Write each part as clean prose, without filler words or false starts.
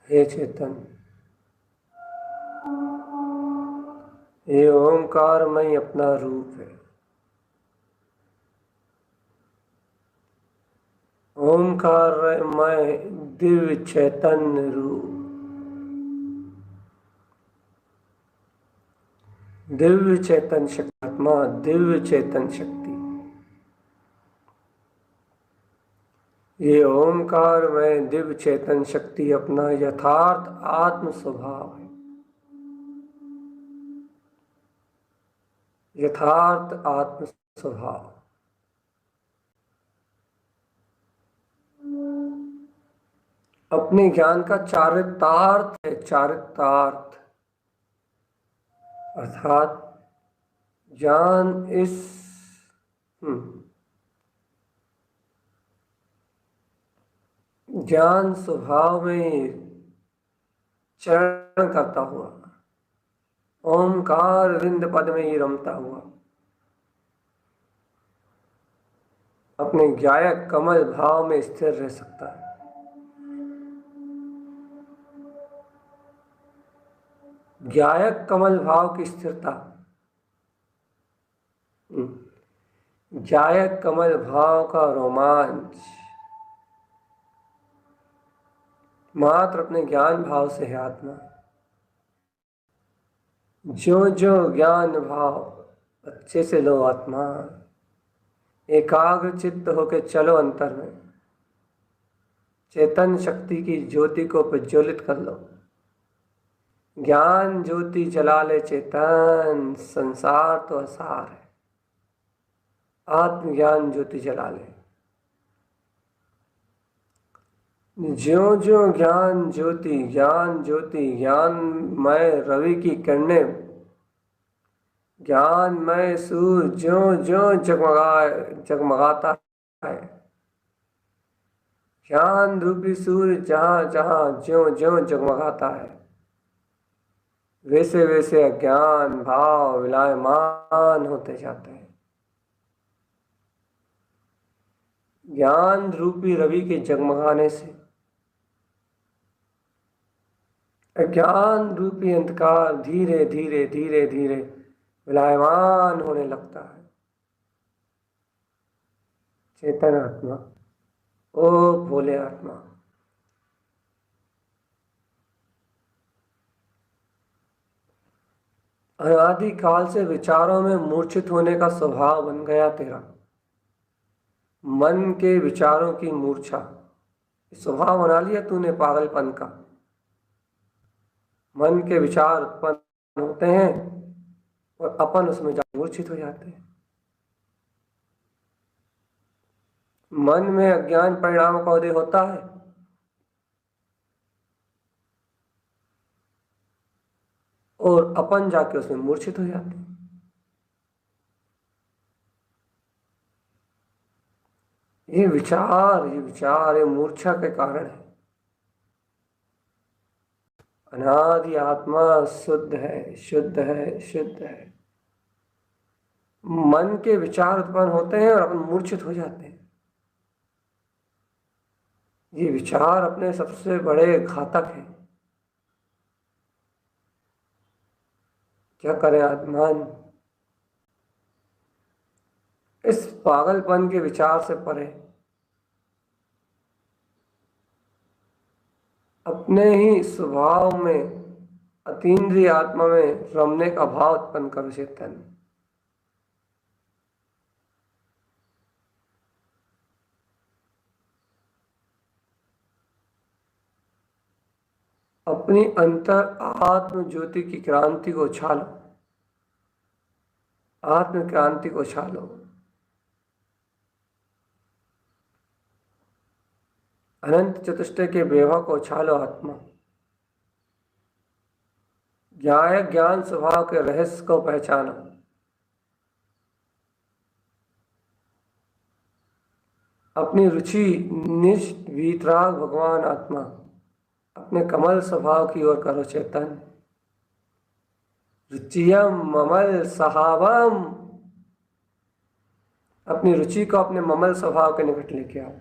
हे चेतन, ये ओंकार में ही अपना रूप है। ओंकार में दिव्य चैतन्य रूप, दिव्य चेतन शक्ति आत्मा, दिव्य चेतन शक्ति। ये ओंकार में दिव्य चेतन शक्ति अपना यथार्थ आत्म स्वभाव है। यथार्थ आत्म स्वभाव अपने ज्ञान का चारितार्थ है। चारितार्थ अर्थात ज्ञान इस ज्ञान स्वभाव में चरण करता हुआ, ओंकार विंद पद में ही रमता हुआ, अपने ज्ञायक कमल भाव में स्थिर रह सकता है। ज्ञायक कमल भाव की स्थिरता, ज्ञायक कमल भाव का रोमांच मात्र अपने ज्ञान भाव से है आत्मा। जो जो ज्ञान भाव अच्छे से लो आत्मा, एकाग्र चित्त होकर चलो अंतर में, चेतन शक्ति की ज्योति को प्रज्वलित कर लो। ज्ञान ज्योति जला ले चेतन, संसार तो असार है। आत्मज्ञान ज्योति जला ले। ज्यो ज्यो ज्ञान ज्योति ज्ञानमय रवि की किरणें, ज्ञानमय सूर्य ज्यो ज्यो जगमगाता है। ज्ञान रूपी सूर्य जहां जहां ज्यो ज्यो जगमगाता है, वैसे वैसे अज्ञान भाव विलायमान होते जाते हैं। ज्ञान रूपी रवि के जगमगाने से अज्ञान रूपी अंधकार धीरे धीरे धीरे धीरे विलायमान होने लगता है। चेतन आत्मा, ओ भोले आत्मा, अनादि काल से विचारों में मूर्छित होने का स्वभाव बन गया तेरा। मन के विचारों की मूर्छा, स्वभाव बना लिया तूने पागलपन का। मन के विचार उत्पन्न होते हैं और अपन उसमें जा मूर्छित हो जाते हैं। मन में अज्ञान परिणाम का उदय होता है और अपन जाके उसमें मूर्छित हो जाते हैं। ये मूर्छा के कारण है। अनादि आत्मा शुद्ध है, शुद्ध है, शुद्ध है। मन के विचार उत्पन्न होते हैं और अपन मूर्छित हो जाते हैं। ये विचार अपने सबसे बड़े घातक हैं। क्या करें आत्मान? इस पागलपन के विचार से परे अपने ही स्वभाव में अतीन्द्रिय आत्मा में रमने का भाव उत्पन्न करो चेतन। अपनी अंतर आत्म ज्योति की क्रांति को उछालो, आत्म क्रांति को उछालो। अनंत चतुष्टय के वैभव को उछालो आत्मा। ज्ञान स्वभाव के रहस्य को पहचानो। अपनी रुचि निज वीतराग भगवान आत्मा अपने कमल स्वभाव की ओर करो चेतन। रुचियम ममल सहावम, अपनी रुचि को अपने ममल स्वभाव के निकट लेके आओ।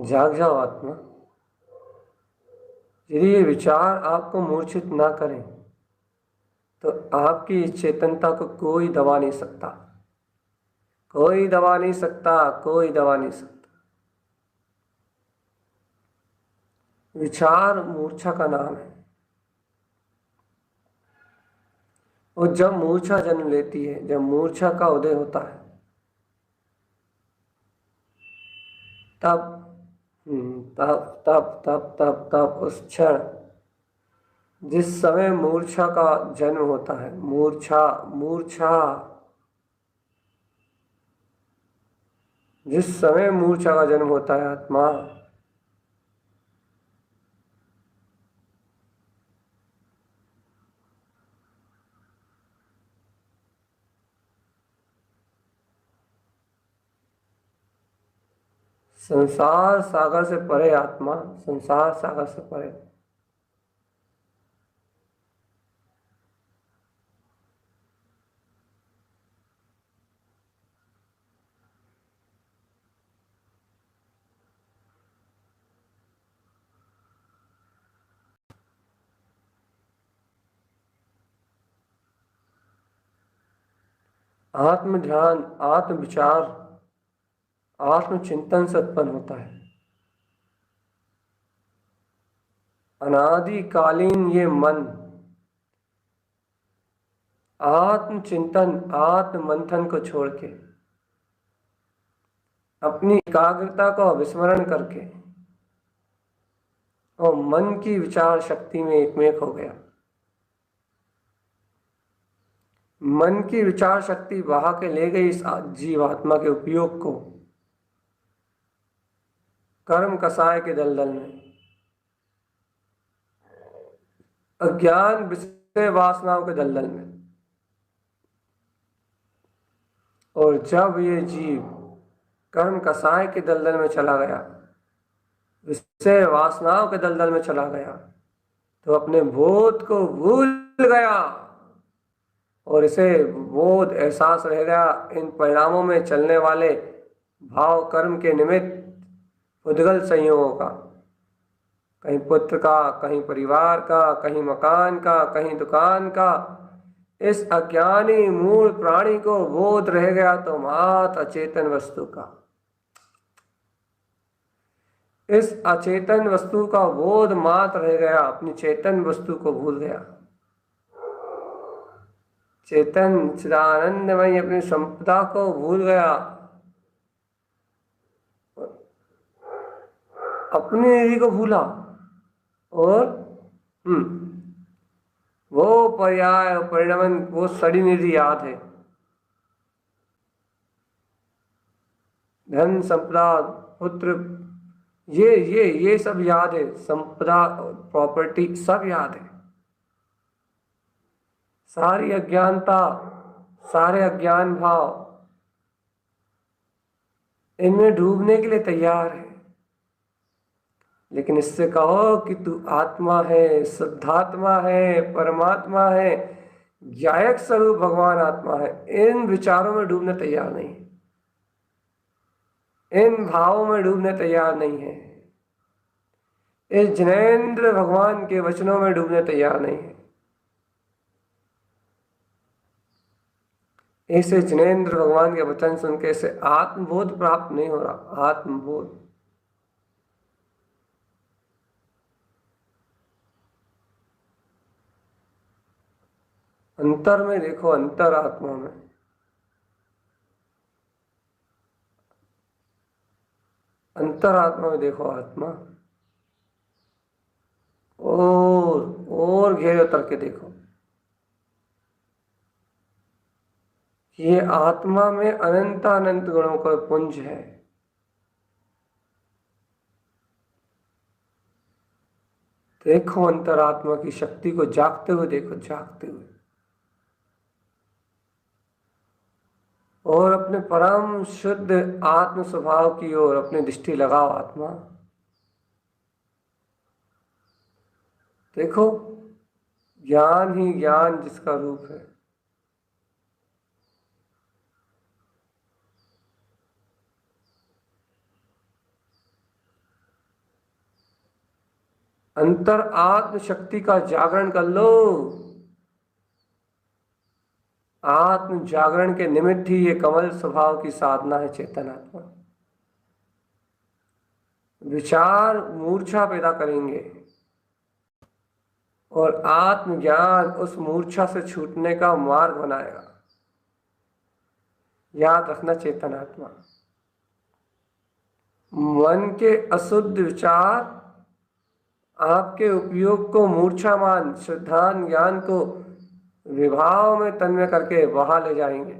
जाग जाओ आत्मा। यदि ये विचार आपको मूर्छित ना करें तो आपकी इस चेतनता को कोई दबा नहीं सकता, कोई दबा नहीं सकता, कोई दबा नहीं सकता। विचार मूर्छा का नाम है। और जब मूर्छा जन्म लेती है, जब मूर्छा का उदय होता है, तब तब तब तब तब तब उस क्षण जिस समय मूर्छा का जन्म होता है, मूर्छा मूर्छा जिस समय मूर्छा का जन्म होता है आत्मा, संसार सागर से परे आत्मा, संसार सागर से परे। आत्म ध्यान, आत्म विचार, आत्मचिंतन से उत्पन्न होता है। अनादिकालीन ये मन आत्मचिंतन, आत्म मंथन को छोड़ के अपनी एकाग्रता को विस्मरण करके और मन की विचार शक्ति में एकमेक हो गया। मन की विचार शक्ति बहा के ले गई इस जीवात्मा के उपयोग को कर्म कसाय के दलदल में, अज्ञान विषय वासनाओं के दलदल में। और जब ये जीव कर्म कसाय के दलदल में चला गया, विषय वासनाओं के दलदल में चला गया, तो अपने बोध को भूल गया और इसे बोध एहसास रह गया इन परिणामों में चलने वाले भाव कर्म के निमित्त उद्गल संयोगों का, कहीं पुत्र का, कहीं परिवार का, कहीं मकान का, कहीं दुकान का। इस अज्ञानी मूल प्राणी को बोध रह गया तो मात अचेतन वस्तु का, इस अचेतन वस्तु का बोध मात्र रह गया, अपनी चेतन वस्तु को भूल गया। चेतन चिदानंदमय अपनी संपदा को भूल गया, अपनी निधि को भूला। और वो पर्याय परिणमन, वो सड़ी निधि याद है, धन संपदा पुत्र, ये सब याद है, संपदा प्रॉपर्टी सब याद है। सारी अज्ञानता, सारे अज्ञान भाव इनमें डूबने के लिए तैयार है। लेकिन इससे कहो कि तू आत्मा है, शुद्धात्मा है, परमात्मा है, ज्ञायक स्वरूप भगवान आत्मा है, इन विचारों में डूबने तैयार नहीं, इन भावों में डूबने तैयार नहीं है, इस जिनेंद्र भगवान के वचनों में डूबने तैयार नहीं है। ऐसे जिनेंद्र भगवान के वचन सुन के इसे आत्मबोध प्राप्त नहीं हो रहा। आत्मबोध, अंतर में देखो, अंतर आत्मा में, अंतरात्मा में देखो आत्मा, और गहरे उतर के देखो। ये आत्मा में अनंत अनंत गुणों का पुंज है। देखो अंतरात्मा की शक्ति को जागते हुए देखो, जागते हुए, और अपने परम शुद्ध आत्म स्वभाव की ओर अपनी दृष्टि लगाओ। आत्मा देखो, ज्ञान ही ज्ञान जिसका रूप है। अंतर आत्म शक्ति का जागरण कर लो। आत्म जागरण के निमित्त ही ये कमल स्वभाव की साधना है। चेतन आत्मा विचार मूर्छा पैदा करेंगे और आत्मज्ञान उस मूर्छा से छूटने का मार्ग बनाएगा। याद रखना, चेतन आत्मा, मन के अशुद्ध विचार आपके उपयोग को मूर्छामान श्रद्धान ज्ञान को विभाव में तन्मय करके बहा ले जाएंगे।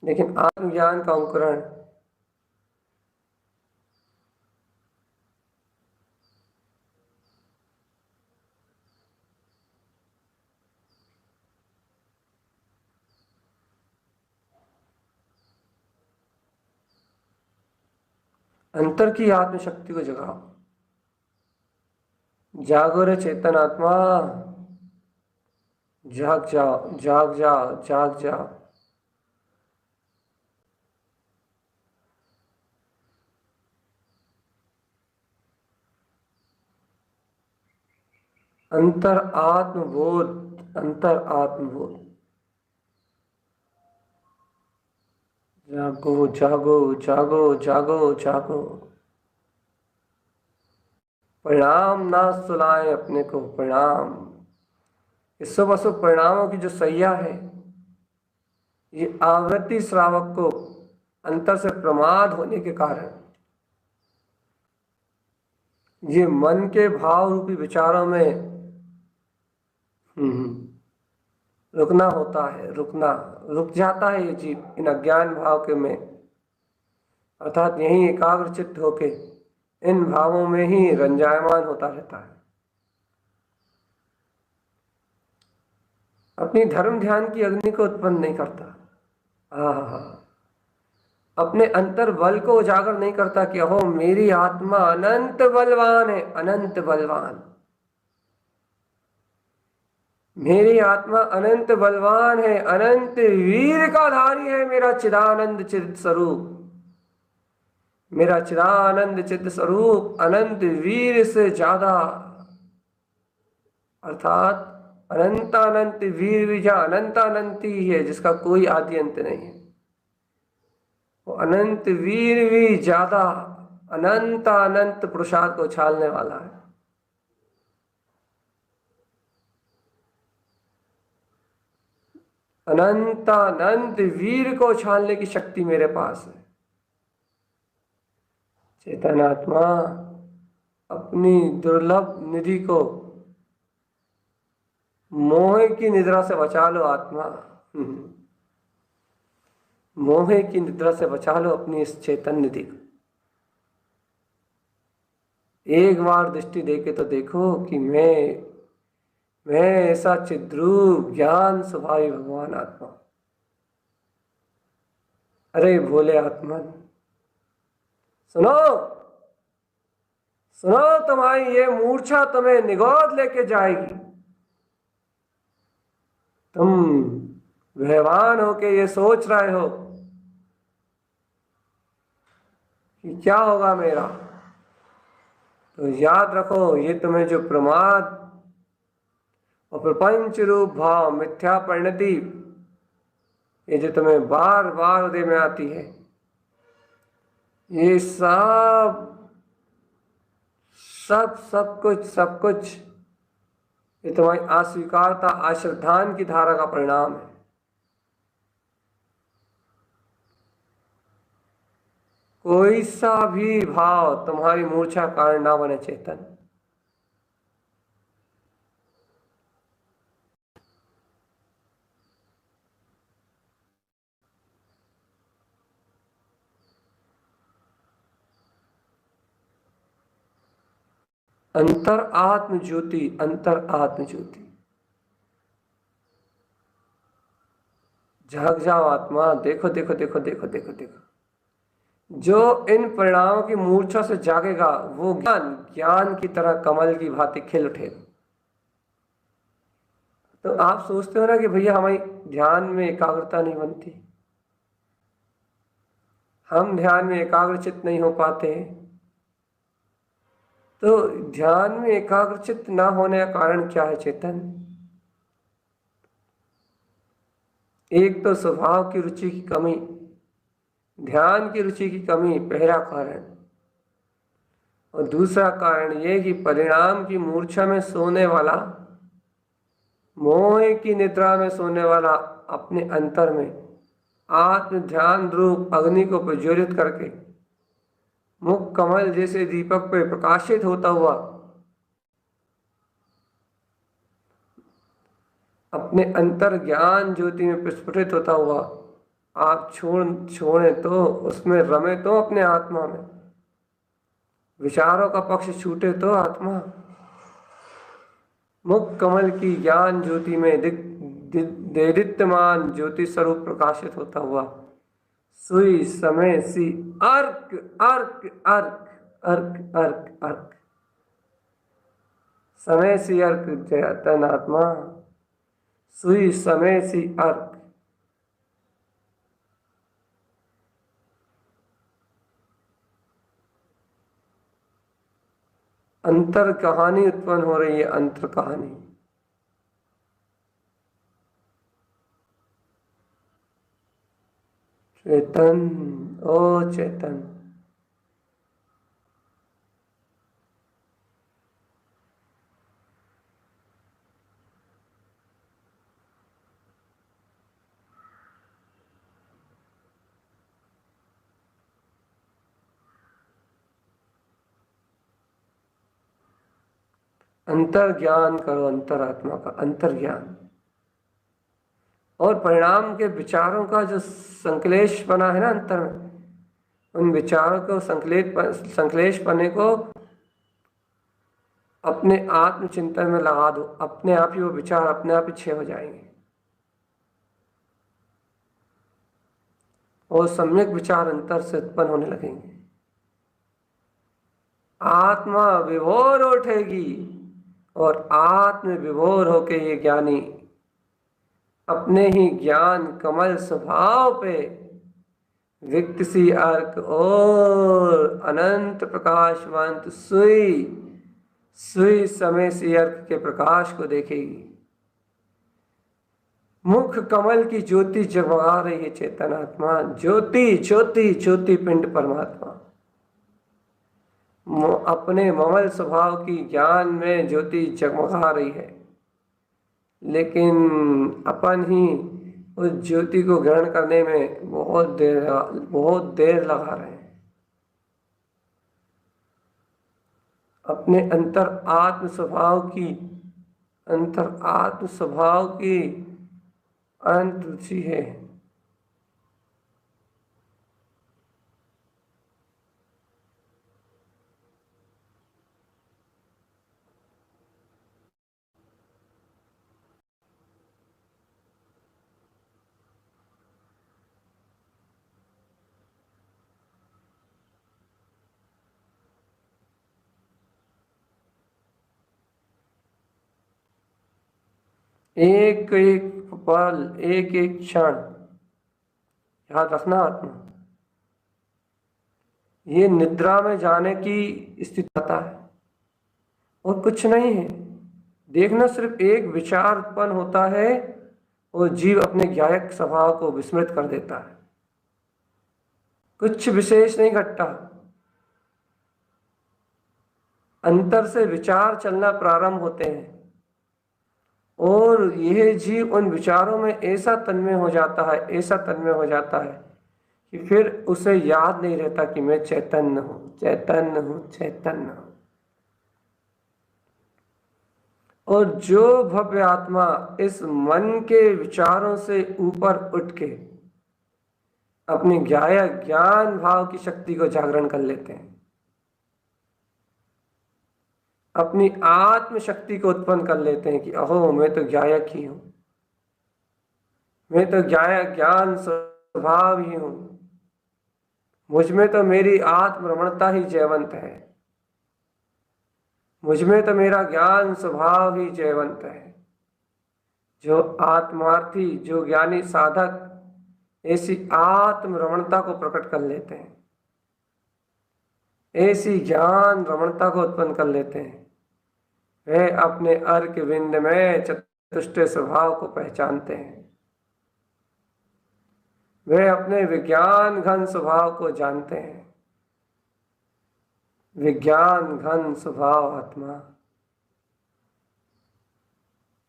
लेकिन आत्मज्ञान का अंकुरण अंतर की आत्मशक्ति को जगाओ। जागो रे चेतन आत्मा, जाग जाओ, जाग जाओ, जाग जाओ। अंतर आत्मबोध, अंतर आत्मबोध। जागो जागो जागो जागो जागो। परिणाम ना सुलाएं अपने को, परिणाम, इस सब अशुभ परिणामों की जो सैया है, ये आवृत्ति श्रावक को अंतर से प्रमाद होने के कारण, ये मन के भाव रूपी विचारों में रुकना होता है, रुकना, रुक जाता है ये जीव इन अज्ञान भाव के में, अर्थात यही एकाग्र चित्त होके इन भावों में ही रंजायमान होता रहता है। अपनी धर्म ध्यान की अग्नि को उत्पन्न नहीं करता। अपने अंतर बल को उजागर नहीं करता कि अहो मेरी आत्मा अनंत बलवान है, अनंत बलवान, मेरी आत्मा अनंत बलवान है, अनंत वीर का धारी है मेरा चिदानंद चित स्वरूप, मेरा चिदानंद चित स्वरूप अनंत वीर से ज्यादा, अर्थात अनंतानंत वीर भी जहाँ अनंतानंत ही है जिसका कोई आदि अंत नहीं है, वो अनंत वीर भी ज्यादा अनंत अनंत पुरुषार्थ को उछालने वाला है। अनंत अनंत वीर को उछालने की शक्ति मेरे पास है। चेतन आत्मा अपनी दुर्लभ निधि को मोह की निद्रा से बचा लो आत्मा, मोह की निद्रा से बचा लो अपनी इस चेतन निधि को। एक बार दृष्टि देके तो देखो कि मैं ऐसा चिद्रूप ज्ञान स्वभावी भगवान आत्मा। अरे भोले आत्मा सुनो, सुनो, तुम्हारी ये मूर्छा तुम्हें निगोद लेके जाएगी। तुम भयवान हो के ये सोच रहे हो कि क्या होगा मेरा, तो याद रखो ये तुम्हें जो प्रमाद और प्रपंच रूप भाव मिथ्या परिणति, ये जो तुम्हें बार बार हृदय में आती है, ये सब सब सब कुछ ये तुम्हारी अस्वीकारता, अश्रद्धान की धारा का परिणाम है। कोई सा भी भाव तुम्हारी मूर्छा कारण ना बने चेतन। अंतर आत्म ज्योति, अंतर आत्म ज्योति, जाग जाओ आत्मा, देखो देखो देखो देखो देखो देखो, जो इन परिणामों की मूर्छा से जागेगा वो ज्ञान ज्ञान की तरह कमल की भांति खिल उठेगा। तो आप सोचते हो ना कि भैया हमारी ध्यान में एकाग्रता नहीं बनती, हम ध्यान में एकाग्रचित नहीं हो पाते, तो ध्यान में एकाग्रचित ना होने का कारण क्या है चेतन? एक तो स्वभाव की रुचि की कमी, ध्यान की रुचि की कमी पहला कारण, और दूसरा कारण ये कि परिणाम की मूर्छा में सोने वाला, मोह की निद्रा में सोने वाला अपने अंतर में आत्म ध्यान रूप अग्नि को प्रज्वलित करके मुख कमल जैसे दीपक पे प्रकाशित होता हुआ अपने अंतर ज्ञान ज्योति में प्रस्फुटित होता हुआ आप छोड़े तो उसमें रमे तो अपने आत्मा में, विचारों का पक्ष छूटे तो आत्मा मुख कमल की ज्ञान ज्योति में दैदित्यमान ज्योति स्वरूप प्रकाशित होता हुआ सुई समय सी अर्क अर्क अर्क अर्क अर्क अर्क समय सी अर्क चेतन आत्मा, सुई समय सी अर्क। अंतर कहानी उत्पन्न हो रही है, अंतर कहानी। चेतन, ओ चेतन, अंतर ज्ञान करो, अंतरात्मा का अंतर ज्ञान। और परिणाम के विचारों का जो संकलेश बना है ना अंतर में, उन विचारों को संकलेश पने को अपने आत्मचिंतन में लगा दो, अपने आप ही वो विचार अपने आप ही क्षय हो जाएंगे और सम्यक विचार अंतर से उत्पन्न होने लगेंगे। आत्मा विभोर उठेगी और आत्म विभोर होके ये ज्ञानी अपने ही ज्ञान कमल स्वभाव पे विकसी अर्क और अनंत प्रकाशवंत सुई सुई समय से अर्क के प्रकाश को देखेगी। मुख कमल की ज्योति जगमगा रही है चेतन आत्मा, ज्योति ज्योति ज्योति पिंड परमात्मा अपने ममल स्वभाव की ज्ञान में ज्योति जगमगा रही है, लेकिन अपन ही उस ज्योति को ग्रहण करने में बहुत देर लगा रहे हैं। अपने अंतर आत्म स्वभाव की अनंत रुचि है। एक एक पल, एक एक क्षण याद रखना आत्मा ये निद्रा में जाने की स्थिति आता है और कुछ नहीं है। देखना, सिर्फ एक विचार उत्पन्न होता है और जीव अपने ज्ञायक स्वभाव को विस्मृत कर देता है। कुछ विशेष नहीं घटता, अंतर से विचार चलना प्रारंभ होते हैं और यह जीव उन विचारों में ऐसा तन्मय हो जाता है कि फिर उसे याद नहीं रहता कि मैं चैतन्य हूं। और जो भव्य आत्मा इस मन के विचारों से ऊपर उठ के अपनी ज्ञान भाव की शक्ति को जागरण कर लेते हैं, अपनी आत्म शक्ति को उत्पन्न कर लेते हैं कि अहो मैं तो ज्ञायक ही हूं, मैं तो ज्ञान स्वभाव ही हूं, मुझ में तो मेरी आत्मरमणता ही जयवंत है, मुझ में तो मेरा ज्ञान स्वभाव ही जयवंत है। जो आत्मार्थी, जो ज्ञानी साधक ऐसी आत्मरमणता को प्रकट कर लेते हैं, ऐसी ज्ञान रमणता को उत्पन्न कर लेते हैं, वे अपने अर्क विंद में चतुष्ट स्वभाव को पहचानते हैं, वे अपने विज्ञान घन स्वभाव को जानते हैं। विज्ञान घन स्वभाव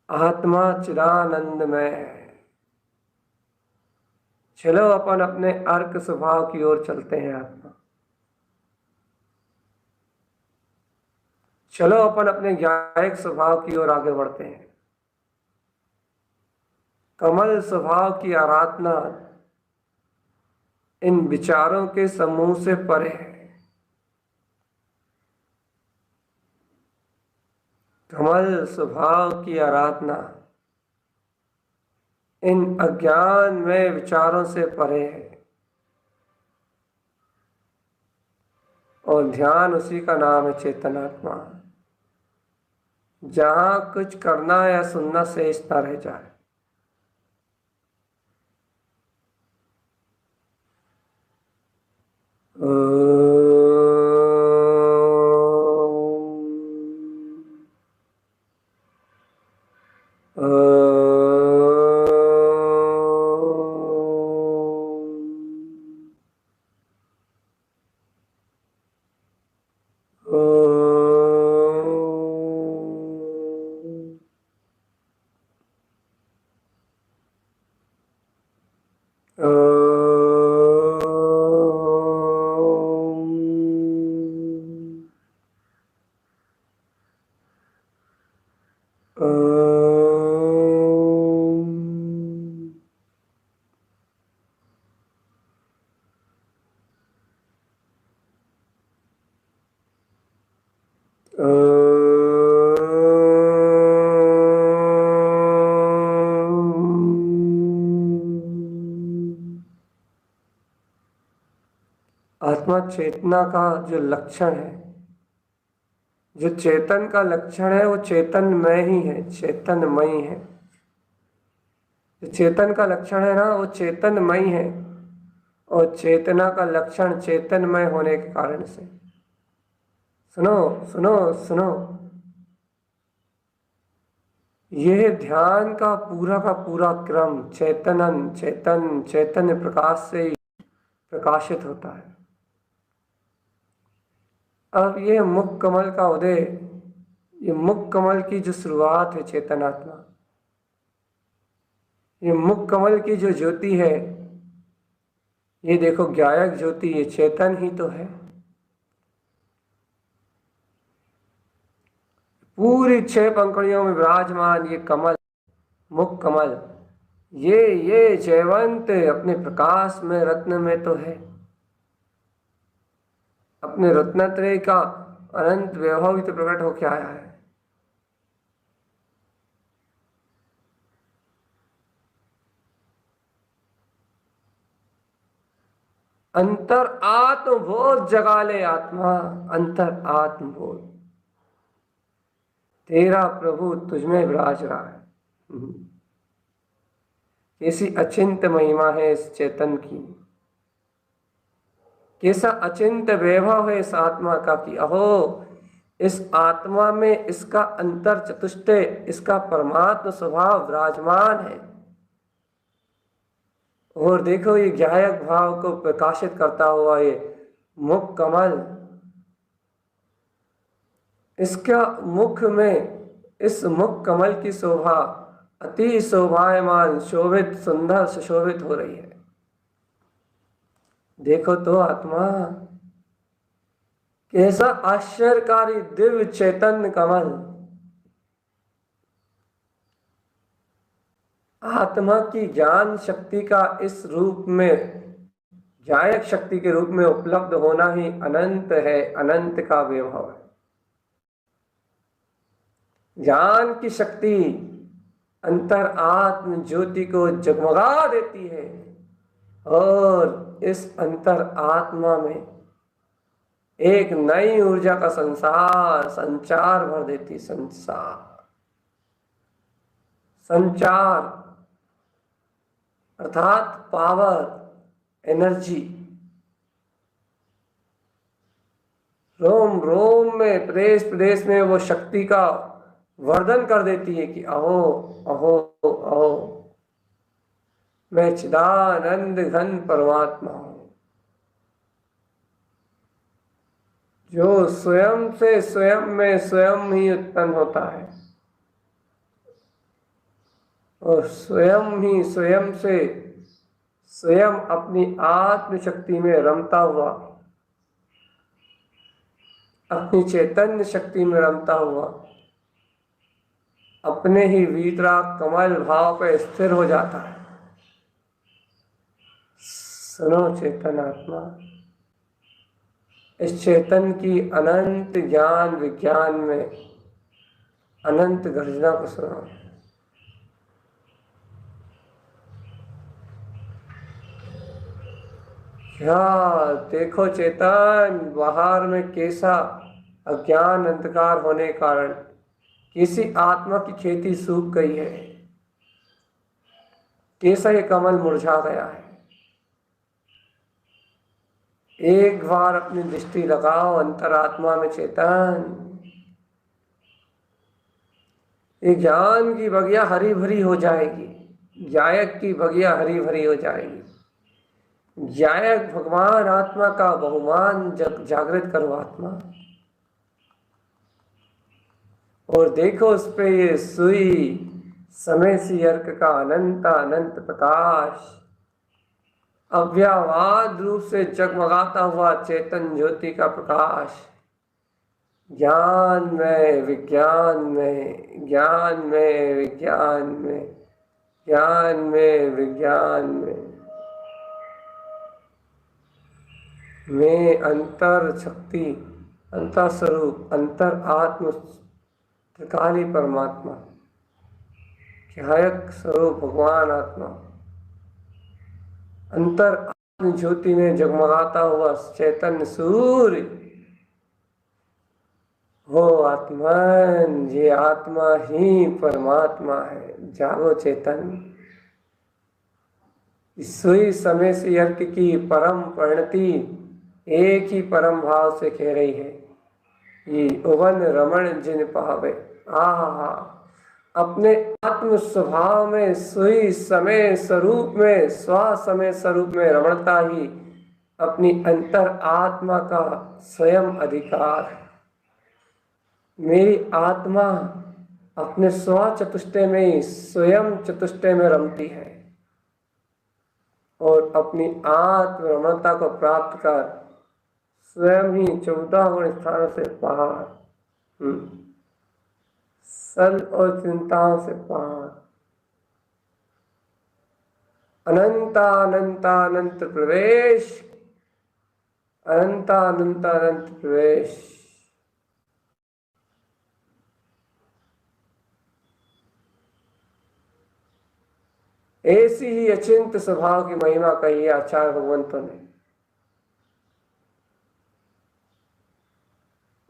आत्मा चिदानंद में। चलो अपन अपने अर्क स्वभाव की ओर चलते हैं आत्मा, चलो अपन अपने ज्ञायक स्वभाव की ओर आगे बढ़ते हैं। कमल स्वभाव की आराधना इन विचारों के समूह से परे है। कमल स्वभाव की आराधना इन अज्ञान में विचारों से परे है और ध्यान उसी का नाम है चेतनात्मा, जहां कुछ करना या सुनना शेष न रह जाए। ओम। आत्मा चेतना का जो लक्षण है, जो चेतन का लक्षण है, वो चेतनमय ही है, चेतनमयी है। जो चेतन का लक्षण है ना, वो चेतनमयी है। और चेतना का लक्षण चेतनमय होने के कारण से, सुनो सुनो सुनो, यह ध्यान का पूरा क्रम चैतन्य चैतन्य प्रकाश से ही प्रकाशित होता है। अब ये मुख कमल का उदय, ये मुख कमल की जो शुरुआत है चेतनात्मा, ये मुख कमल की जो ज्योति है, ये देखो ज्ञायक ज्योति, ये चेतन ही तो है। पूरी 6 पंखुड़ियों में विराजमान ये कमल, मुख कमल, ये जयवंत अपने प्रकाश में, रत्न में तो है। अपने रत्नत्रय का अनंत वैभव ही तो प्रकट होकर आया है। अंतर आत्मबोध जगा ले आत्मा, अंतर आत्मबोध, तेरा प्रभु तुझमें विराज रहा है। कैसी अचिंत महिमा है इस चेतन की, कैसा अचिंत वैभव है इस आत्मा का कि अहो, इस आत्मा में इसका अंतर चतुष्टय, इसका परमात्म स्वभाव विराजमान है। और देखो ये ज्ञायक भाव को प्रकाशित करता हुआ ये मुख कमल, इसका मुख में, इस मुख कमल की शोभा अति शोभायमान, शोभित, सुंदर, सुशोभित हो रही है। देखो तो आत्मा, कैसा आश्चर्यकारी दिव्य चैतन्य कमल, आत्मा की ज्ञान शक्ति का इस रूप में, ज्ञायक शक्ति के रूप में उपलब्ध होना ही अनंत है, अनंत का वैभव है। ज्ञान की शक्ति अंतर आत्म ज्योति को जगमगा देती है और इस अंतर आत्मा में एक नई ऊर्जा का संचार भर देती। संचार अर्थात पावर, एनर्जी, रोम रोम में, प्रदेश प्रदेश में वो शक्ति का वर्धन कर देती है कि अहो अहो अहो, मैं चिदानंद घन परमात्मा हूं, जो स्वयं से स्वयं में स्वयं ही उत्पन्न होता है और स्वयं ही स्वयं से स्वयं अपनी आत्म शक्ति में रमता हुआ, अपनी चैतन्य शक्ति में रमता हुआ, अपने ही भीतरा कमल भाव पर स्थिर हो जाता है। सुनो चेतन आत्मा, इस चेतन की अनंत ज्ञान विज्ञान में अनंत गर्जना को सुनो। क्या देखो चेतन, बाहर में कैसा अज्ञान अंधकार होने के कारण किसी आत्मा की खेती सूख गई है, कैसा ये कमल मुरझा गया है। एक बार अपनी दृष्टि लगाओ अंतरात्मा में चेतन, ये ज्ञान की बगिया हरी भरी हो जाएगी, ज्ञायक की बगिया हरी भरी हो जाएगी। ज्ञायक भगवान आत्मा का बहुमान जागृत करो आत्मा, और देखो उस पे ये सुई समय सी अर्क का अनंत अनंत प्रकाश, अव्यवहार रूप से जगमगाता हुआ चेतन ज्योति का प्रकाश, ज्ञान में विज्ञान में, ज्ञान में विज्ञान में, ज्ञान में विज्ञान में अंतर शक्ति, अंतर स्वरूप, अंतर आत्म त्रिकाली परमात्मा, ख्यायक स्वरूप भगवान आत्मा, अंतर आत्म ज्योति में जगमगाता हुआ चैतन्य सूर्य हो आत्मन, ये आत्मा ही परमात्मा है। जागो चेतन। सोई समय से अर्क की परम परिणति एक ही परम भाव से कह रही है, ये उवन रमण जिन पावे। आहा, अपने आत्म स्वभाव में, सोई समय स्वरूप में, स्व समय स्वरूप में रमणता ही अपनी अंतर आत्मा का स्वयं अधिकार है। मेरी आत्मा अपने स्व चतुष्टय में ही स्वयं चतुष्टय में रमती है और अपनी आत्म रमणता को प्राप्त कर स्वयं ही 14 गुण स्थानों से पार, सल और चिंताओं से पार, अनंत प्रवेश, अनंत प्रवेश। ऐसी ही अचिंत स्वभाव की महिमा कही है आचार्य भगवंतों ने।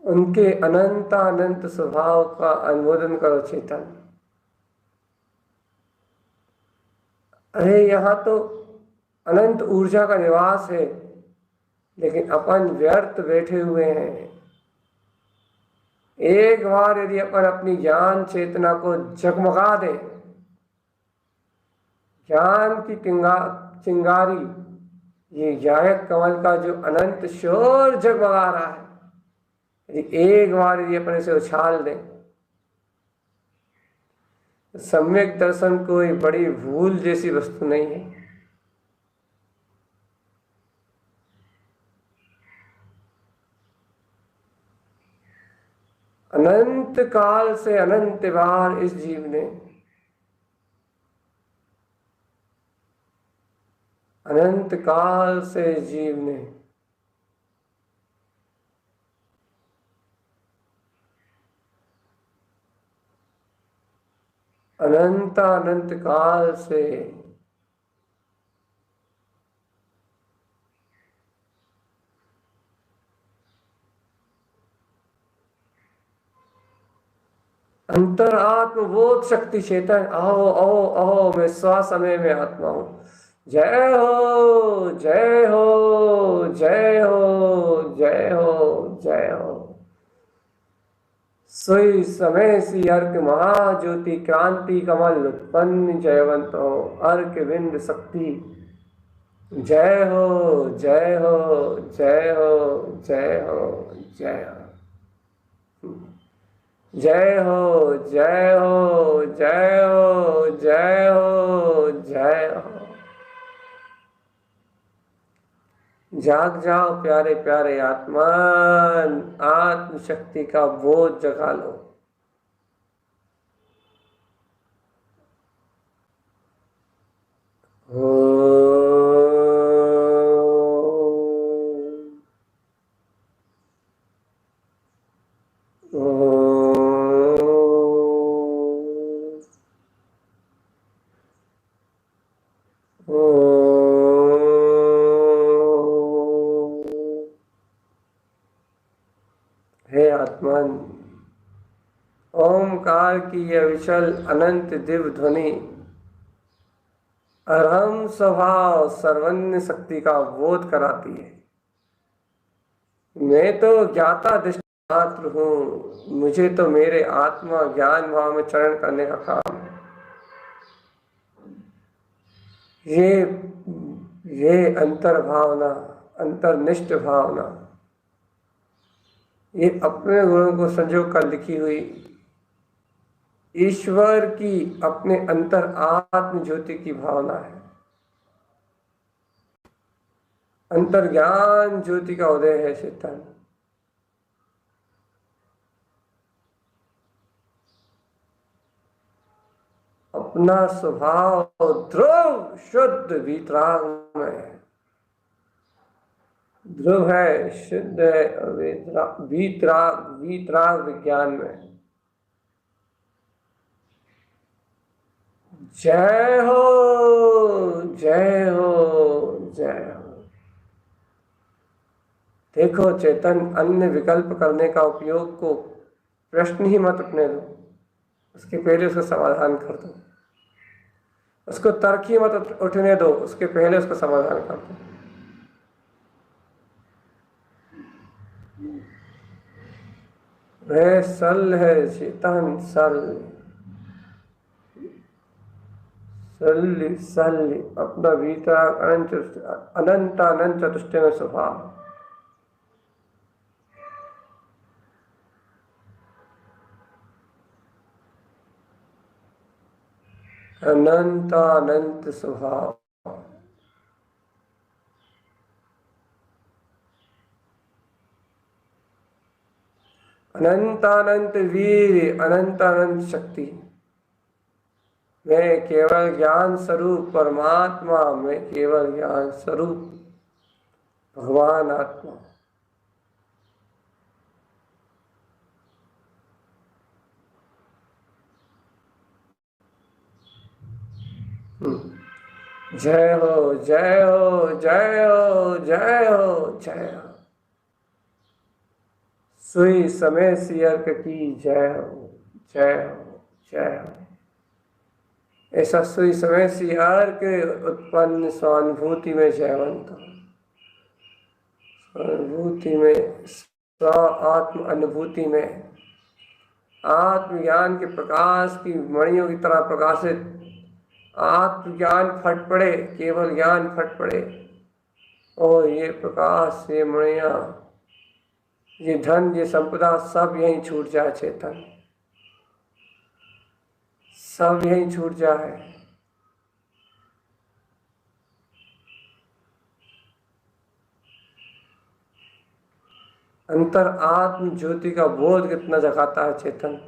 उनके अनंत स्वभाव का अनुमोदन करो चेतन। अरे यहाँ तो अनंत ऊर्जा का निवास है, लेकिन अपन व्यर्थ बैठे हुए हैं। एक बार यदि अपन अपनी ज्ञान चेतना को जगमगा दे, ज्ञान की चिंगारी, ये गायक कमल का जो अनंत शोर जगमगा रहा है, यदि एक बार यदि अपने से उछाल दें, सम्यक दर्शन कोई बड़ी भूल जैसी वस्तु नहीं है। अनंत काल से अनंत बार इस जीव ने, अनंत काल से जीव ने अनंत काल से अंतर आत्म बोध शक्ति चेतन, अहो अहो अहो, मैं स्व समय में आत्मा हूं। जय हो जय हो जय हो जय हो जय हो। सोई समय सी अर्क महाज्योति क्रांति कमल उत्पन्न जयवंत हो, अर्क विंद शक्ति। जय हो जय हो जय हो जय हो जय हो जय हो जय हो जय हो जय हो जय हो। जाग जाओ प्यारे प्यारे आत्मान, आत्म शक्ति का बोध जगा लो। हे आत्मन, ओमकार की यह विशल अनंत दिव्य ध्वनि अरहम स्वभाव सर्वन्य शक्ति का बोध कराती है। मैं तो ज्ञाता दृष्टि मात्र हूँ, मुझे तो मेरे आत्मा ज्ञान भाव में चरण करने का काम है। ये अंतर भावना, अंतर्निष्ठ भावना, ये अपने गुणों को संजो कर लिखी हुई ईश्वर की अपने अंतर आत्म ज्योति की भावना है। अंतर ज्ञान ज्योति का उदय है चेतन। अपना स्वभाव ध्रुव शुद्ध वीतराग में है। ध्रुव है, शुद्ध है, और वीतराग वीतराग विज्ञान में। जय हो, जय हो, जय हो। देखो चेतन, अन्य विकल्प करने का उपयोग को प्रश्न ही मत उठने दो, उसके पहले उसका समाधान कर दो। उसको तर्क ही मत उठने दो, उसके पहले उसका समाधान कर दो। वह सल है चेतन, सल सल सल अपना भीतर अनंत अनंत चतुष्टय में स्वभाव। अनंत अनंत स्वभाव, अनंत अनंत वीर, अनंत अनंत शक्ति। मैं केवल ज्ञान स्वरूप परमात्मा, मैं केवल ज्ञान स्वरूप भगवान आत्मा। जय हो, जय हो, जय हो, जय हो, जय हो। सुई समय सियर्क की जय हो, जय हो, जय हो। ऐसा सुई समय सियार के उत्पन्न स्वानुभूति में जयवंत हो, स्वानुभूति में, स्व आत्म अनुभूति में, आत्मज्ञान के प्रकाश की मणियों की तरह प्रकाशित आत्मज्ञान फट पड़े, केवल ज्ञान फट पड़े। और ये प्रकाश, ये मणियां, ये धन, ये संपदा सब यहीं छूट जाए चेतन, सब यहीं छूट जाए। अंतर आत्म ज्योति का बोध कितना जगाता है चेतन।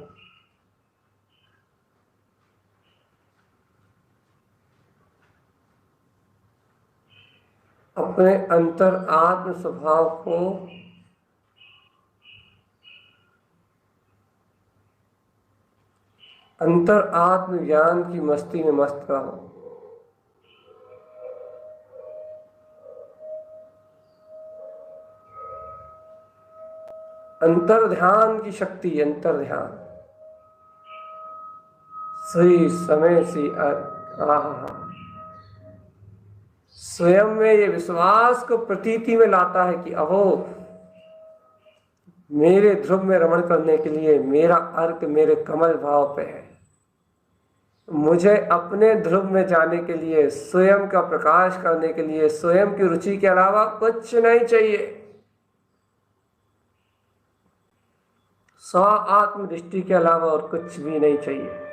अपने अंतर आत्म स्वभाव को अंतर आत्म ज्ञान की मस्ती में मस्त रहो। अंतर ध्यान की शक्ति, अंतर ध्यान, सही समय सी स्वयं में ये विश्वास को प्रतीति में लाता है कि अहो, मेरे ध्रुव में रमण करने के लिए मेरा अर्क मेरे कमल भाव पे है। मुझे अपने ध्रुव में जाने के लिए, स्वयं का प्रकाश करने के लिए, स्वयं की रुचि के अलावा कुछ नहीं चाहिए। स्व आत्म दृष्टि के अलावा और कुछ भी नहीं चाहिए।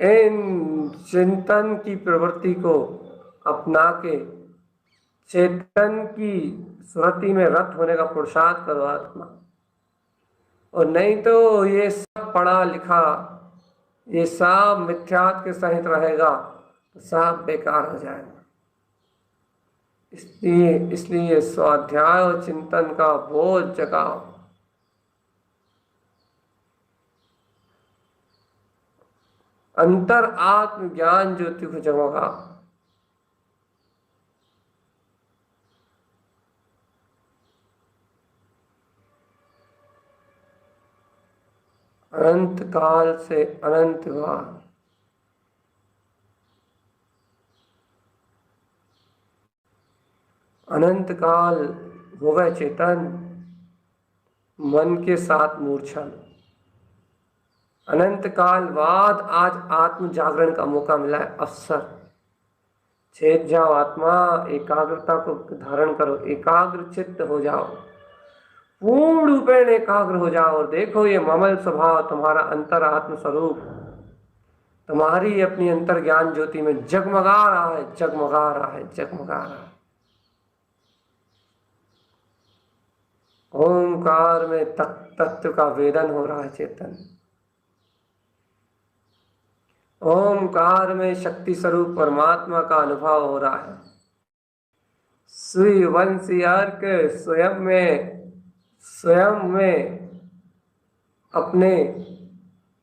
इन चिंतन की प्रवृत्ति को अपना के चेतन की स्मृति में रत होने का पुरुषार्थ करो आत्मा। और नहीं तो ये सब पढ़ा लिखा, ये सब मिथ्यात्व के सहित रहेगा तो सब बेकार हो जाएगा। इसलिए स्वाध्याय और चिंतन का बोझ जगाओ। अंतर आत्म ज्ञान ज्योति को जगोगा। अनंत काल से अनंत काल, अनंत काल हो गए चेतन मन के साथ मूर्छा। अनंत काल बाद आज आत्म जागरण का मौका मिला है, अवसर। छेद जाओ आत्मा, एकाग्रता को धारण करो, एकाग्र चित्त हो जाओ। पूर्ण रूपेण एकाग्र हो जाओ और देखो ये ममल स्वभाव तुम्हारा अंतरात्म स्वरूप तुम्हारी अपनी अंतर ज्ञान ज्योति में जगमगा रहा है, जगमगा रहा है, जगमगा रहा है। ओंकार में तत्व का वेदन हो रहा है चेतन। ओंकार में शक्ति स्वरूप परमात्मा का अनुभव हो रहा है। सूर्यवंशी अर्क स्वयं में अपने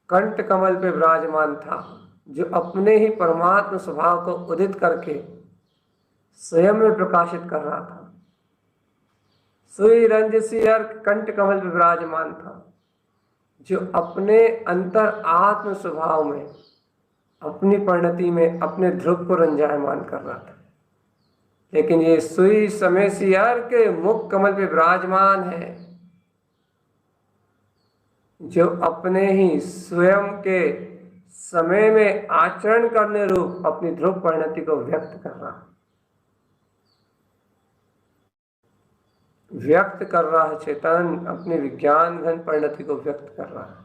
कंठ कमल पे विराजमान था, जो अपने ही परमात्म स्वभाव को उदित करके स्वयं में प्रकाशित कर रहा था। सूर्यरंजसी अर्क कंठ कमल पे विराजमान था, जो अपने अंतर आत्म स्वभाव में अपनी परिणति में अपने ध्रुव को रंजायमान कर रहा था। लेकिन ये सुई समय सियार के मुख कमल पे विराजमान है, जो अपने ही स्वयं के समय में आचरण करने रूप अपनी ध्रुव परिणति को व्यक्त कर रहा है, व्यक्त कर रहा है। चेतन अपनी विज्ञान घन परिणति को व्यक्त कर रहा है।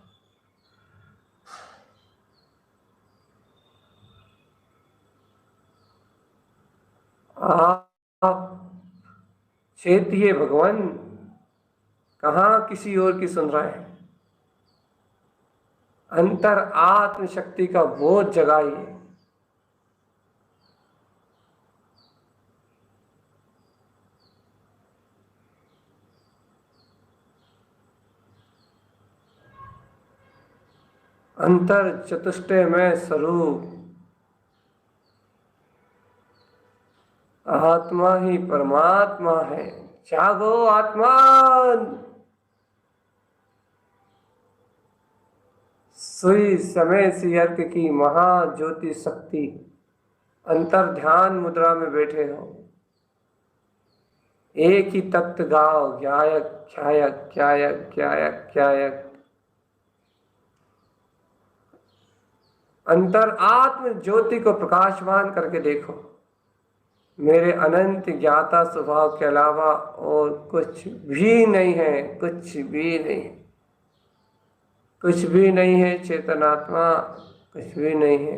आप चेतिए भगवान, कहाँ किसी और की सुन रहे हैं। अंतर आत्म शक्ति का बोध जगाइए। अंतर चतुष्टय में स्वरूप आत्मा ही परमात्मा है। जागो आत्मा, सुई समय सियर्क की महाज्योति शक्ति अंतर ध्यान मुद्रा में बैठे हो। एक ही तत्व गाओ, ज्ञायक ख्यायक ज्ञायक ज्ञायक ज्ञायक। अंतर आत्म ज्योति को प्रकाशमान करके देखो। मेरे अनंत ज्ञाता स्वभाव के अलावा और कुछ भी नहीं है, कुछ भी नहीं, कुछ भी नहीं है। चेतनात्मा कुछ भी नहीं है।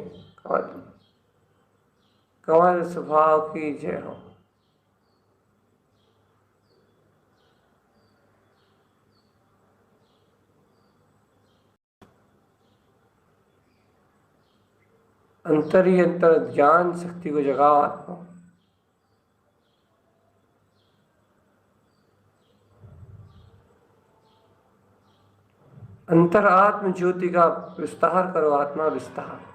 कमल स्वभाव की जय हो। अंतर ही अंतर ज्ञान शक्ति को जगाओ आत्मा। अंतर आत्म ज्योति का विस्तार करो, आत्मा विस्तार।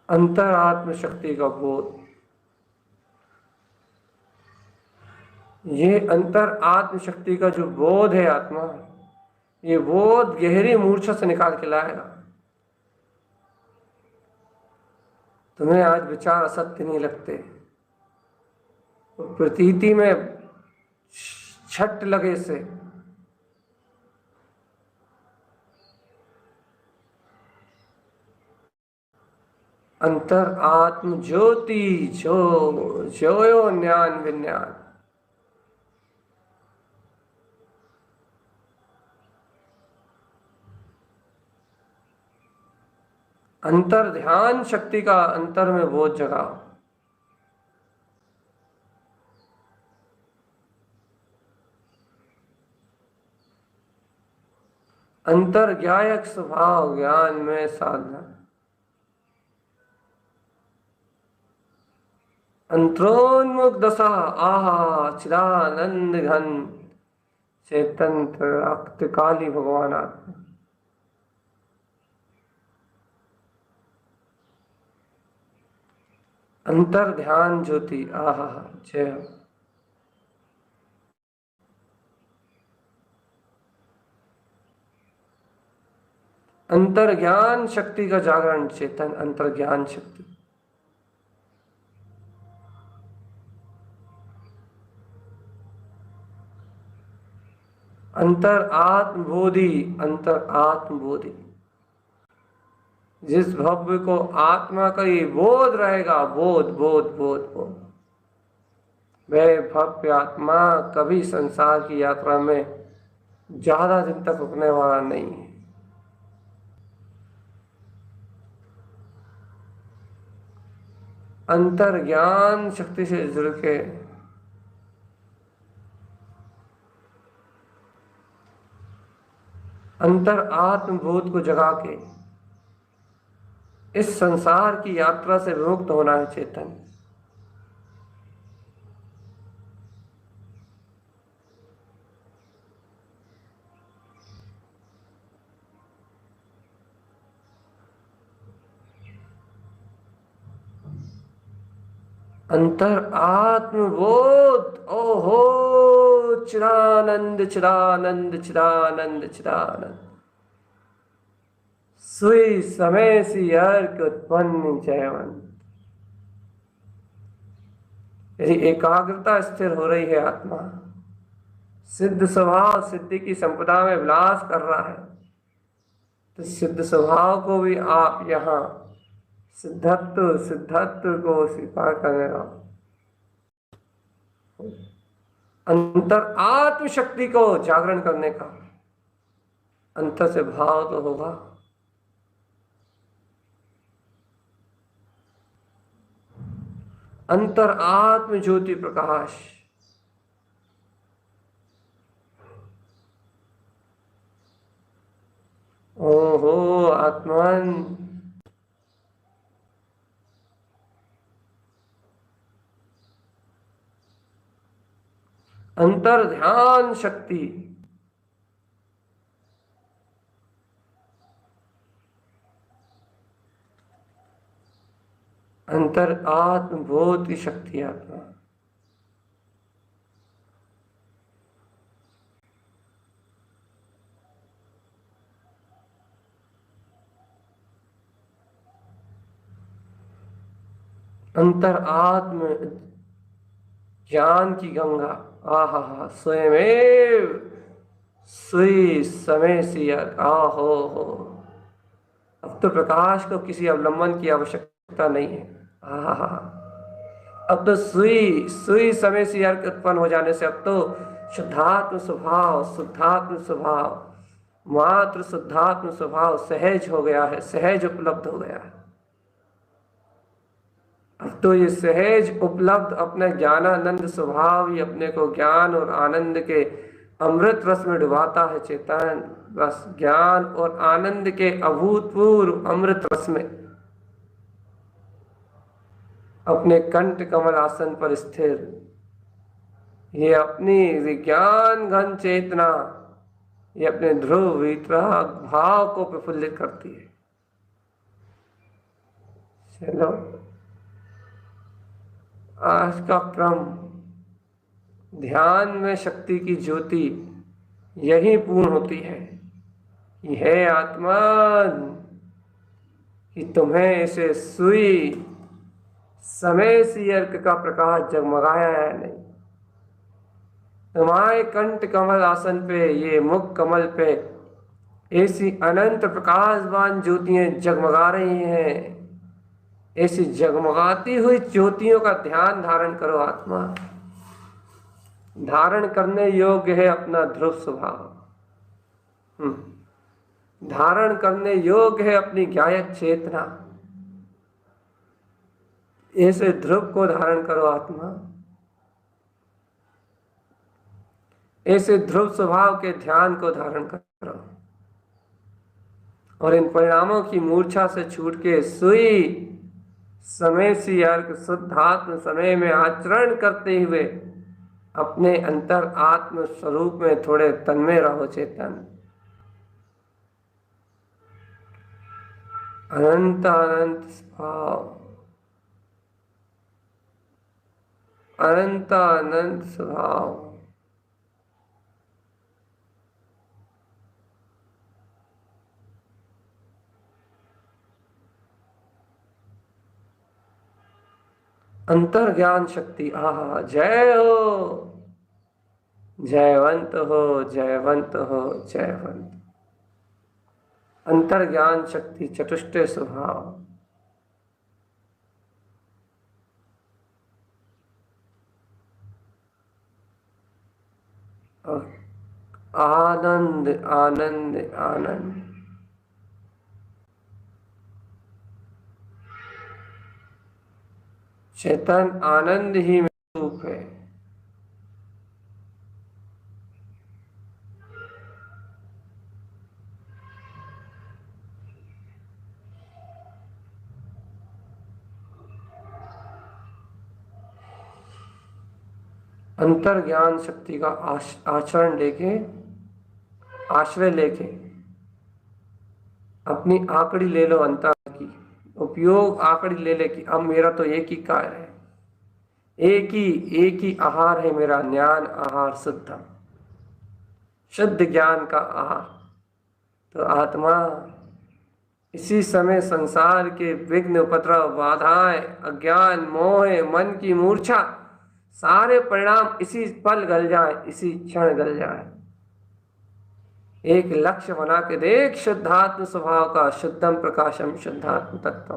अंतर आत्म शक्ति का बोध, ये अंतर आत्म शक्ति का जो बोध है आत्मा, ये बोध गहरी मूर्छा से निकाल के लाएगा। तुम्हें आज विचार असत्य नहीं लगते, प्रतीति में छट लगे से अंतर आत्म ज्योति जो जोयो ज्ञान विज्ञान। अंतर ध्यान शक्ति का अंतर में बोध जगाओ। अंतर्ज्ञायक स्वभाव ज्ञान में साधना, अंतरोन्मुख दशा आहा चिदानंद घन चेतन अक्त काली भगवान आत्मा, अंतर ध्यान ज्योति आहा जय हो। अंतर्ज्ञान शक्ति का जागरण चेतन, अंतर्ज्ञान शक्ति, अंतर आत्मबोधि, अंतर आत्मबोधि, जिस भव्य को आत्मा का ही बोध रहेगा, बोध बोध बोध बोध, वह भव्य आत्मा कभी संसार की यात्रा में ज्यादा दिन तक रुकने वाला नहीं है। अंतर ज्ञान शक्ति से जुड़ के अंतर आत्मबोध को जगा के इस संसार की यात्रा से विमुक्त होना है चेतन। अंतर आत्मबोध, ओहो चिदानंद चिदानंद चिदानंद चिदानंद, सुई समय सी अर्क उत्पन्न जयवंत। यदि एकाग्रता स्थिर हो रही है, आत्मा सिद्ध स्वभाव सिद्धि की संपदा में विलास कर रहा है, तो सिद्ध स्वभाव को भी आप यहाँ सिद्धत्व सिद्धत्व को स्वीकार करने का, अंतर आत्मशक्ति को जागरण करने का अंतर से भाव तो होगा। अंतर आत्म ज्योति प्रकाश, ओहो आत्मन, अंतर ध्यान शक्ति, अंतर आत्मबोध की शक्ति आत्मा, अंतर आत्म ज्ञान की गंगा, आहा स्वयमेव सुई समय सी, आहो हो। अब तो प्रकाश को किसी अवलंबन की आवश्यकता नहीं है। आहा, अब तो सुई सुई समय सी अर्क उत्पन्न हो जाने से अब तो शुद्धात्म स्वभाव, शुद्धात्म स्वभाव, मात्र शुद्धात्म स्वभाव सहज हो गया है, सहज उपलब्ध हो गया है। अब तो ये सहज उपलब्ध अपने ज्ञानानंद स्वभाव ही अपने को ज्ञान और आनंद के अमृत रस में डुबाता है चेतन। बस ज्ञान और आनंद के अभूतपूर्व अमृत रस में अपने कंठ कमल आसन पर स्थिर ये अपनी विज्ञान घन चेतना, ये अपने ध्रुव वितराग भाव को प्रफुल्लित करती है। चलो आज का क्रम ध्यान में शक्ति की ज्योति यही पूर्ण होती है। यह आत्मा कि तुम्हें इसे सुई समय सी अर्क का प्रकाश जगमगाया है नहीं। तुम्हारे कंठ कमल आसन पे, ये मुख कमल पे ऐसी अनंत प्रकाशवान ज्योतियां जगमगा रही हैं। ऐसी जगमगाती हुई ज्योतियों का ध्यान धारण करो। आत्मा धारण करने योग्य है अपना ध्रुव स्वभाव, धारण करने योग्य है अपनी ज्ञायक चेतना। ऐसे ध्रुव को धारण करो आत्मा, ऐसे ध्रुव स्वभाव के ध्यान को धारण करो। और इन परिणामों की मूर्छा से छूट के सुई समय सी अर्क शुद्धात्म समय में आचरण करते हुए अपने अंतर आत्म स्वरूप में थोड़े तन्मय रहो चेतन। अनंत अनंत भाव, अनंत अनंत स्वभाव, अंतर ज्ञान शक्ति। आहा, जय हो, जयवंत हो, जयवंत हो, जयवंत। अंतर ज्ञान शक्ति, चतुष्ट स्वभाव, और आनंद आनंद आनंद। चेतन आनंद ही में रूप है। अंतर ज्ञान शक्ति का आचरण लेके, आश्रय लेके अपनी आकड़ी ले लो अंतर की, उपयोग आकड़ी ले ले कि अब मेरा तो एक ही कार्य है, एक ही आहार है मेरा, ज्ञान आहार शुद्ध, शुद्ध ज्ञान का आहार। तो आत्मा इसी समय संसार के विघ्न उपद्रव बाधाएं अज्ञान मोह मन की मूर्छा सारे परिणाम इसी पल गल जाए, इसी क्षण गल जाए। एक लक्ष्य बना के देख शुद्धात्म स्वभाव का, शुद्धम प्रकाशम शुद्धात्म तत्व।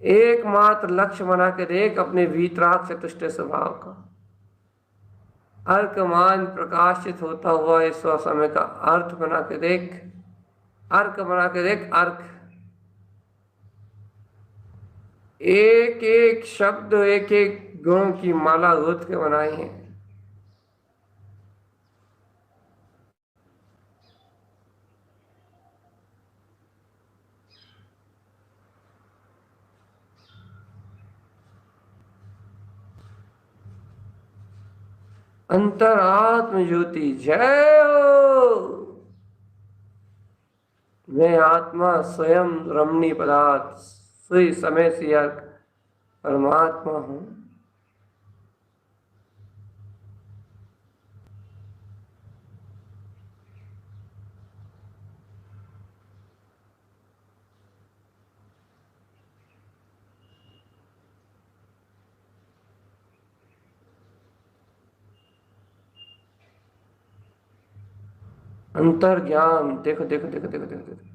एकमात्र लक्ष्य बना के देख अपने वीतराग चतुष्ट स्वभाव का। अर्कमान प्रकाशित होता हुआ इस समय का अर्थ बना के देख, अर्क बना के देख, अर्क एक एक शब्द एक एक गुणों की माला गुथ के बनाई है। अंतरात्म ज्योति जय हो। मैं आत्मा स्वयं रमणी पदार्थ सुई समय से परमात्मा हूं। अंतर ज्ञान देखो देखो देखो देखो देखो देखो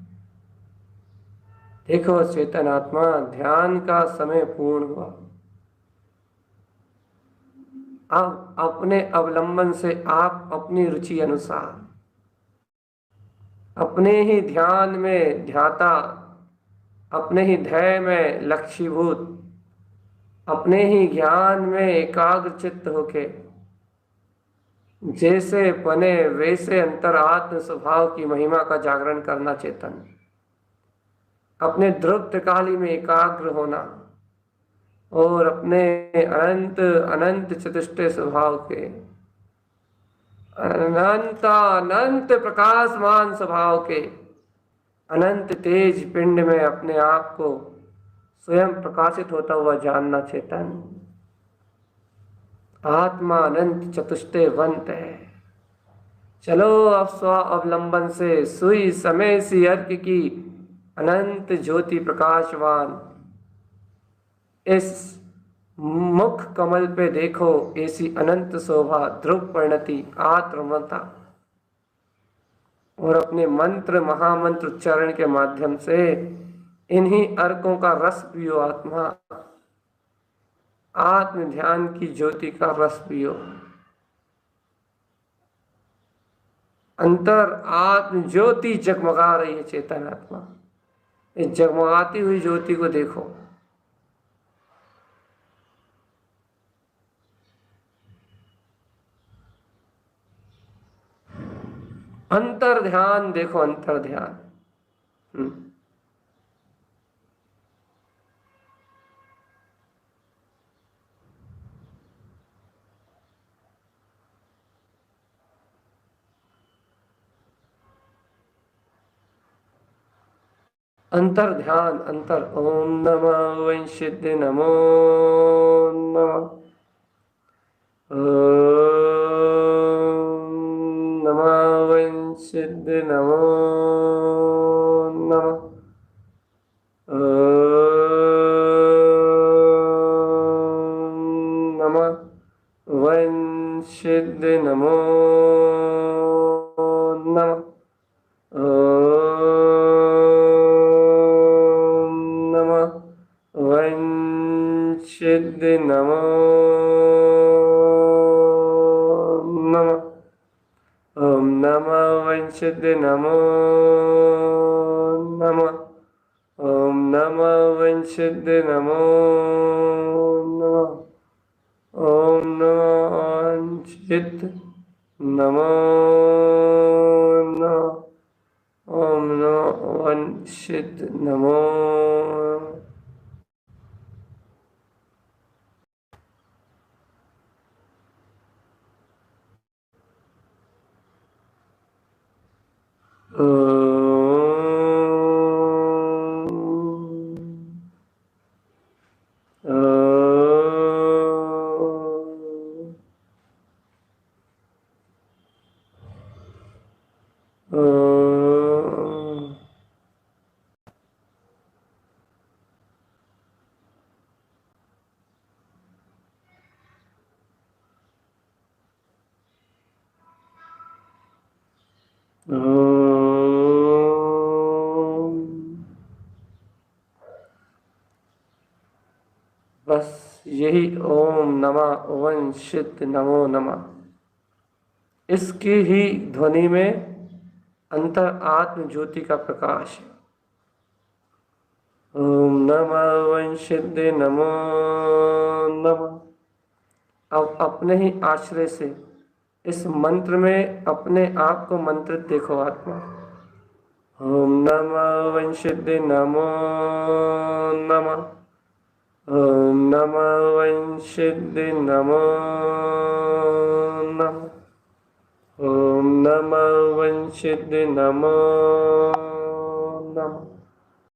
देखो चेतन आत्मा, ध्यान का समय पूर्ण हुआ। अब अपने अवलंबन से आप अपनी रुचि अनुसार अपने ही ध्यान में ध्याता, अपने ही ध्येय में लक्ष्यभूत, अपने ही ज्ञान में एकाग्र चित्त होके जैसे बने वैसे अंतरात्म स्वभाव की महिमा का जागरण करना चेतन। अपने ध्रुव त्रिकाली में एकाग्र होना और अपने अनंत अनंत चतुष्ट स्वभाव के अनंत अनंत प्रकाशमान स्वभाव के अनंत तेज पिंड में अपने आप को स्वयं प्रकाशित होता हुआ जानना चेतन। आत्मा अनंत चतुष्टयवंत है। चलो अब स्व अवलंबन से सुई समय सी अर्क की अनंत ज्योति प्रकाशवान इस मुख कमल पे देखो, ऐसी अनंत शोभा ध्रुव परिणति आत्मता, और अपने मंत्र महामंत्र उच्चारण के माध्यम से इन्हीं अर्कों का रस पियो। आत्मा आत्म ध्यान की ज्योति का रस पियो। अंतर आत्म ज्योति जगमगा रही है चेतन आत्मा। इस जगमगाती हुई ज्योति को देखो। अंतर ध्यान देखो, अंतर ध्यान। हम्म। अंतर ध्यान अंतर। ओम नमः वंशिद्ध नमो नमः। ओम नमः वंशिद्ध नमो नमः। ओम नमः वंशिद्ध नमो नमः। ओम नमः वंशिद्ध नमो नमः। ओम नमः वंशिद्ध नमो नमः। ओम नमः वंशिद्ध नमो नमः। ओम नमः वंशिद्ध नमो नमः। ओम नमः वंशिद्ध नमो। बस यही ओम नमः वंशित नमो नमः, इसकी ही ध्वनि में अंतर आत्म ज्योति का प्रकाश है। ओम नमः वंशित नमो नमः। अब अपने ही आश्रय से इस मंत्र में अपने आप को मंत्रित देखो आत्मा। ओम नमः वंशित नमो नमः। ओम नमः वंशित नमो नमः। ओम नमः वंशित नमो नमः।